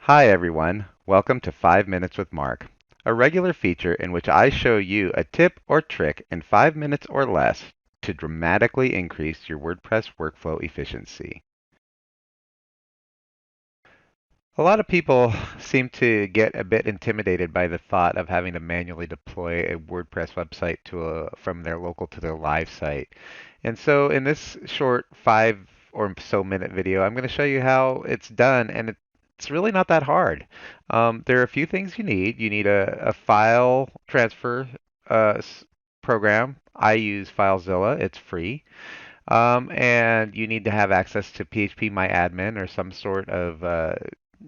Hi everyone, welcome to 5 Minutes with Mark, a regular feature in which I show you a tip or trick in 5 minutes or less to dramatically increase your WordPress workflow efficiency. A lot of people seem to get a bit intimidated by the thought of having to manually deploy a WordPress website from their local to their live site. And so in this short 5 or so minute video, I'm going to show you how it's done, and it's really not that hard. There are a few things you need. You need a file transfer program. I use Filezilla. It's free. And you need to have access to PHPMyAdmin or some sort of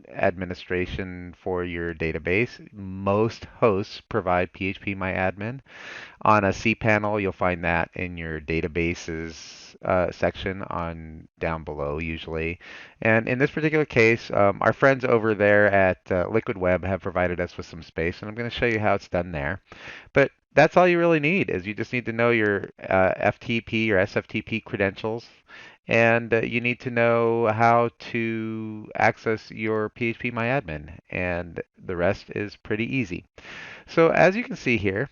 administration for your database. Most hosts provide PHPMyAdmin. On a cPanel, you'll find that in your databases section on down below usually. And in this particular case, our friends over there at Liquid Web have provided us with some space, and I'm going to show you how it's done there. But that's all you really need is you just need to know your FTP or SFTP credentials, and you need to know how to access your PHPMyAdmin, and the rest is pretty easy. So as you can see here,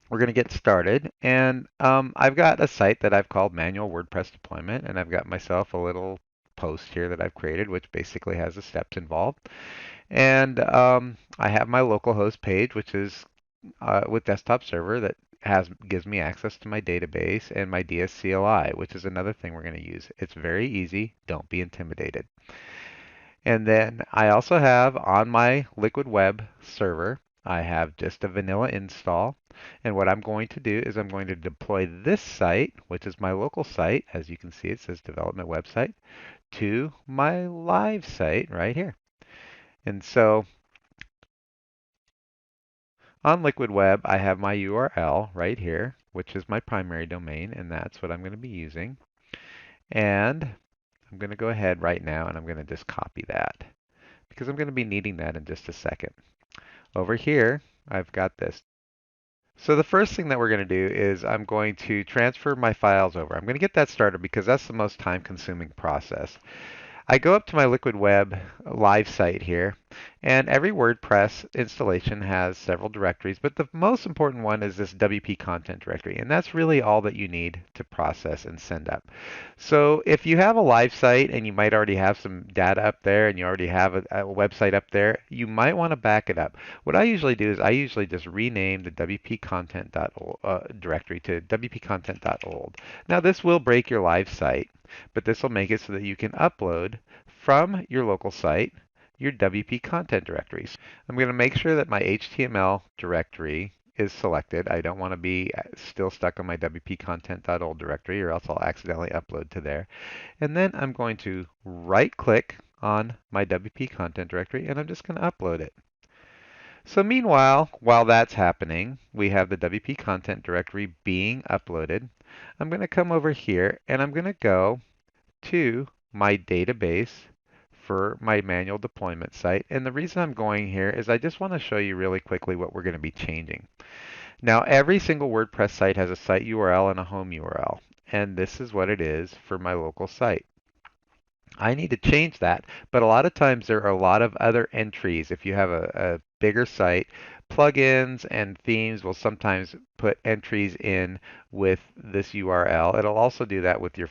we're going to get started, and I've got a site that I've called Manual WordPress Deployment, and I've got myself a little post here that I've created, which basically has the steps involved. And I have my localhost page, which is with desktop server that gives me access to my database and my DSCLI, which is another thing we're going to use. It's very easy. Don't be intimidated. And then I also have on my Liquid Web server, I have just a vanilla install. And what I'm going to do is I'm going to deploy this site, which is my local site. As you can see, it says development website, to my live site right here. And so on Liquid Web, I have my URL right here, which is my primary domain, and that's what I'm going to be using. And I'm going to go ahead right now and I'm going to just copy that because I'm going to be needing that in just a second. Over here, I've got this. So the first thing that we're going to do is I'm going to transfer my files over. I'm going to get that started because that's the most time-consuming process. I go up to my Liquid Web live site here, and every WordPress installation has several directories, but the most important one is this WP content directory, and that's really all that you need to process and send up. So if you have a live site and you might already have some data up there and you already have a website up there, you might want to back it up. What I usually do is I usually just rename the WP content directory to WP content.old. Now this will break your live site, but this will make it so that you can upload from your local site your WP content directories. I'm going to make sure that my HTML directory is selected. I don't want to be still stuck on my WP content.old directory or else I'll accidentally upload to there. And then I'm going to right click on my WP content directory and I'm just going to upload it. So meanwhile, while that's happening, we have the WP content directory being uploaded. I'm going to come over here and I'm going to go to my database for my manual deployment site. And the reason I'm going here is I just want to show you really quickly what we're going to be changing. Now, every single WordPress site has a site URL and a home URL. And this is what it is for my local site. I need to change that, but a lot of times there are a lot of other entries. If you have a bigger site, plugins and themes will sometimes put entries in with this URL. It'll also do that with your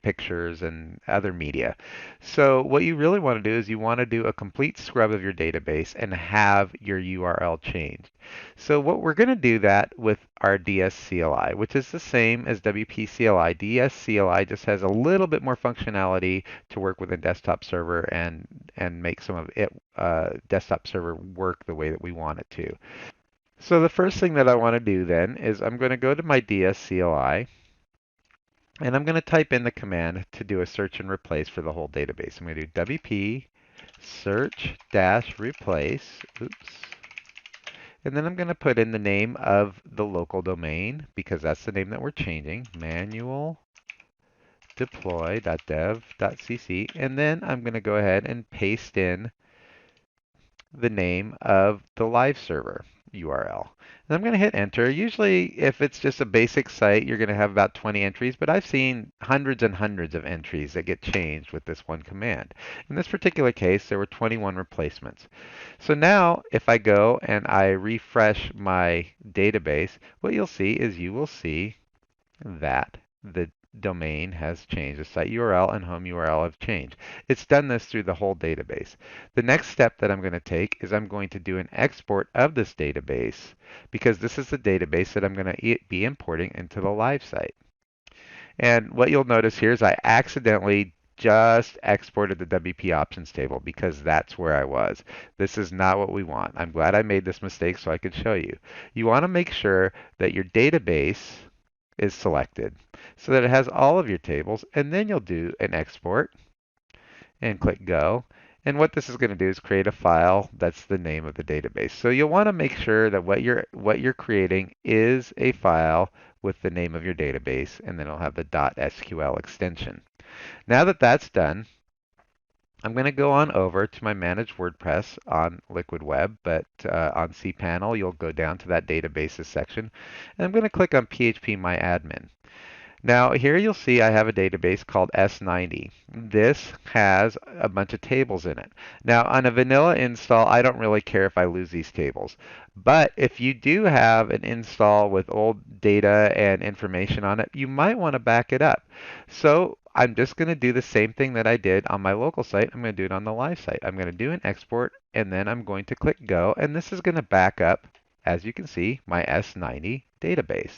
pictures and other media. So what you really want to do is you want to do a complete scrub of your database and have your URL changed. So what we're going to do that with our DSCLI, which is the same as WP-CLI. DSCLI just has a little bit more functionality to work within desktop server and make some of it desktop server work the way that we want it to. So the first thing that I want to do then is I'm going to go to my DSCLI and I'm going to type in the command to do a search and replace for the whole database. I'm going to do WP search dash replace. Oops. And then I'm going to put in the name of the local domain because that's the name that we're changing. Manual deploy.dev.cc. And then I'm going to go ahead and paste in the name of the live server. URL. And I'm going to hit enter. Usually, if it's just a basic site, you're going to have about 20 entries, but I've seen hundreds and hundreds of entries that get changed with this one command. In this particular case, there were 21 replacements. So now, if I go and I refresh my database, what you'll see is you will see that the domain has changed. The site URL and home URL have changed. It's done this through the whole database. The next step that I'm going to take is I'm going to do an export of this database because this is the database that I'm going to be importing into the live site. And what you'll notice here is I accidentally just exported the WP options table because that's where I was. This is not what we want. I'm glad I made this mistake so I could show you. You want to make sure that your database is selected so that it has all of your tables, and then you'll do an export and click go. And what this is going to do is create a file that's the name of the database. So you'll want to make sure that what you're creating is a file with the name of your database, and then it'll have the .sql extension. Now that that's done, I'm going to go on over to my Manage WordPress on Liquid Web, but on cPanel, you'll go down to that databases section, and I'm going to click on PHPMyAdmin. Now here you'll see I have a database called S90. This has a bunch of tables in it. Now on a vanilla install, I don't really care if I lose these tables. But if you do have an install with old data and information on it, you might want to back it up. So I'm just going to do the same thing that I did on my local site. I'm going to do it on the live site. I'm going to do an export and then I'm going to click go, and this is going to back up, as you can see, my S90 database.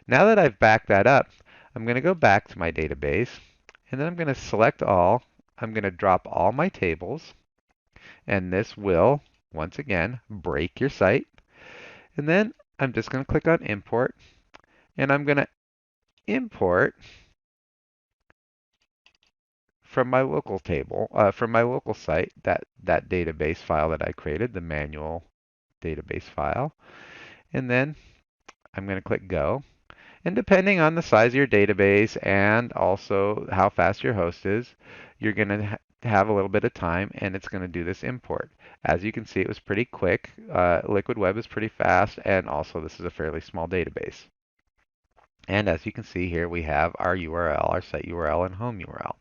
Now that I've backed that up, I'm going to go back to my database, and then I'm going to select all. I'm going to drop all my tables, and this will, once again, break your site. And then I'm just going to click on import, and I'm going to import from my local table, from my local site, that database file that I created, the manual database file. And then I'm going to click go. And depending on the size of your database and also how fast your host is, you're going to have a little bit of time and it's going to do this import. As you can see, it was pretty quick. Liquid Web is pretty fast, and also this is a fairly small database. And as you can see here, we have our URL, our site URL, and home URL.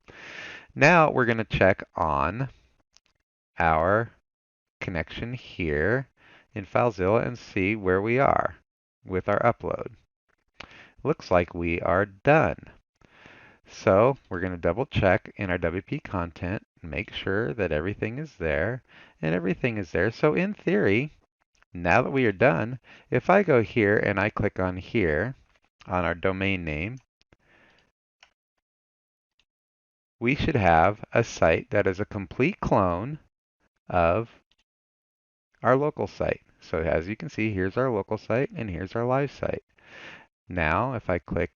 Now we're going to check on our connection here in Filezilla and see where we are with our upload. Looks like we are done. So we're going to double check in our WP content, make sure that everything is there, and everything is there. So in theory, now that we are done, if I go here and I click on here, on our domain name, we should have a site that is a complete clone of our local site. So as you can see, here's our local site and here's our live site. Now, if I click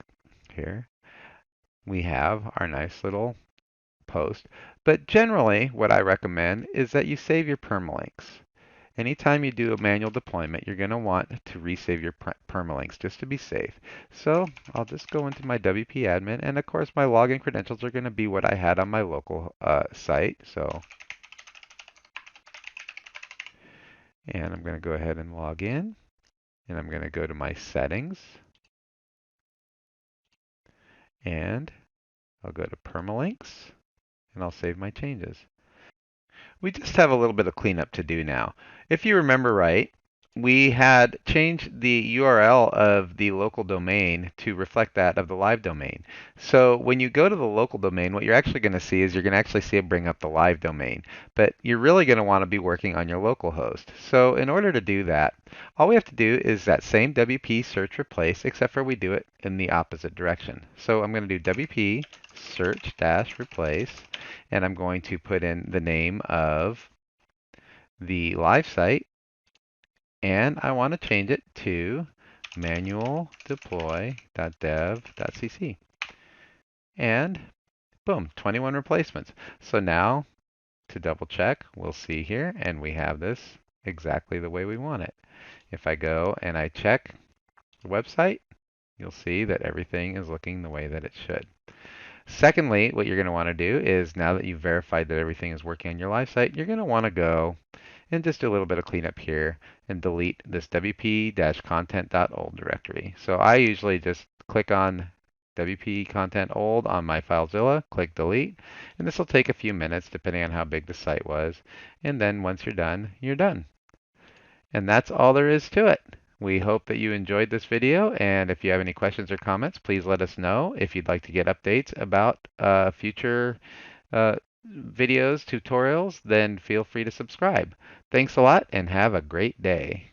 here, we have our nice little post. But generally, what I recommend is that you save your permalinks. Anytime you do a manual deployment, you're going to want to resave your permalinks just to be safe. So I'll just go into my WP admin, and of course my login credentials are going to be what I had on my local site. And I'm going to go ahead and log in, and I'm going to go to my settings, and I'll go to permalinks, and I'll save my changes. We just have a little bit of cleanup to do now. If you remember right, we had changed the URL of the local domain to reflect that of the live domain. So when you go to the local domain, what you're actually going to see is you're going to actually see it bring up the live domain. But you're really going to want to be working on your local host. So in order to do that, all we have to do is that same WP search replace, except for we do it in the opposite direction. So I'm going to do WP search dash replace, and I'm going to put in the name of the live site, and I want to change it to manual deploy.dev.cc. And boom, 21 replacements. So now to double check, we'll see here, and we have this exactly the way we want it. If I go and I check the website, you'll see that everything is looking the way that it should. Secondly, what you're going to want to do is, now that you've verified that everything is working on your live site, you're going to want to go and just do a little bit of cleanup here and delete this wp-content.old directory. So I usually just click on WP content old on my FileZilla, click delete, and this will take a few minutes depending on how big the site was. And then once you're done, you're done. And that's all there is to it. We hope that you enjoyed this video, and if you have any questions or comments, please let us know. If you'd like to get updates about future uh, videos, tutorials, then feel free to subscribe. Thanks a lot and have a great day.